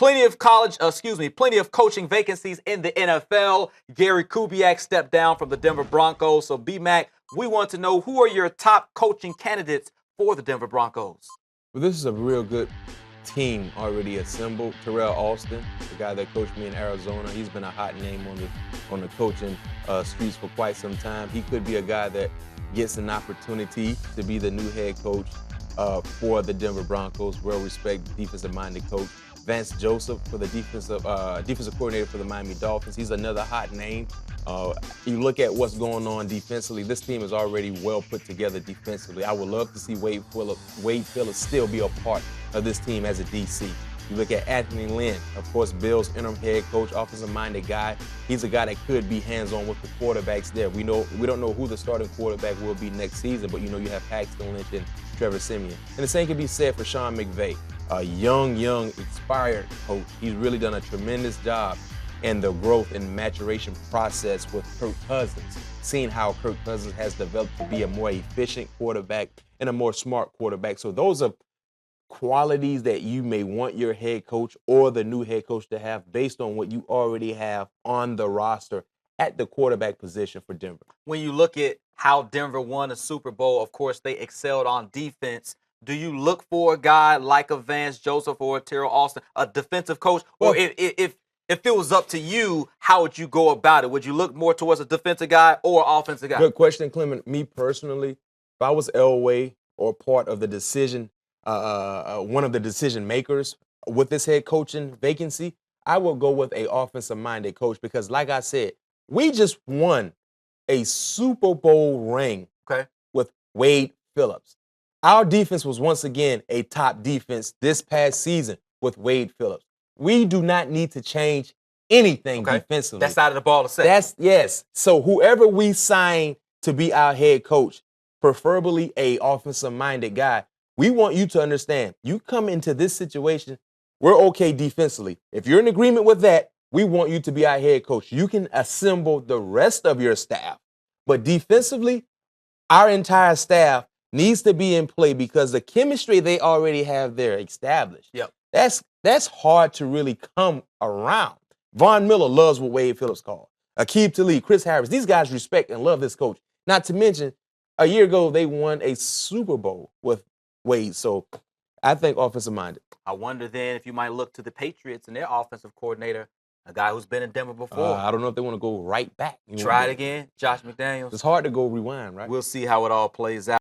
plenty of coaching vacancies in the NFL. Gary Kubiak stepped down from the Denver Broncos. So, B-Mac, we want to know, who are your top coaching candidates for the Denver Broncos? Well, this is a real good team already assembled. Terrell Austin, the guy that coached me in Arizona, he's been a hot name on the coaching streets for quite some time. He could be a guy that gets an opportunity to be the new head coach for the Denver Broncos. Well-respected, defensive-minded coach. Vance Joseph for the defensive coordinator for the Miami Dolphins. He's another hot name. You look at what's going on defensively. This team is already well put together defensively. I would love to see Wade Phillips still be a part of this team as a DC. You look at Anthony Lynn, of course, Bills interim head coach, offensive-minded guy. He's a guy that could be hands-on with the quarterbacks there. We don't know who the starting quarterback will be next season, but you have Paxton Lynch and Trevor Siemian. And the same can be said for Sean McVay, a young, expired coach. He's really done a tremendous job in the growth and maturation process with Kirk Cousins, seeing how Kirk Cousins has developed to be a more efficient quarterback and a more smart quarterback. So those are qualities that you may want your head coach or the new head coach to have based on what you already have on the roster at the quarterback position for Denver. When you look at how Denver won a Super Bowl, of course, they excelled on defense. Do you look for a guy like a Vance Joseph or a Terrell Austin, a defensive coach? Or if it was up to you, how would you go about it? Would you look more towards a defensive guy or offensive guy? Good question, Clement. Me personally, if I was Elway or part of the decision, one of the decision makers with this head coaching vacancy, I will go with a offensive-minded coach because, like I said, we just won a Super Bowl ring with Wade Phillips. Our defense was once again a top defense this past season with Wade Phillips. We do not need to change anything defensively. That side of the ball is set. Yes. So whoever we sign to be our head coach, preferably a offensive-minded guy, we want you to understand, you come into this situation, we're okay defensively. If you're in agreement with that, we want you to be our head coach. You can assemble the rest of your staff. But defensively, our entire staff needs to be in play because the chemistry they already have there established. Yep. That's hard to really come around. Von Miller loves what Wade Phillips called. Aqib Talib, Chris Harris, these guys respect and love this coach. Not to mention, a year ago, they won a Super Bowl with Wade. So I think offensive-minded. I wonder then if you might look to the Patriots and their offensive coordinator, a guy who's been in Denver before. I don't know if they want to go right back. Try it again, Josh McDaniels. It's hard to go rewind, right? We'll see how it all plays out.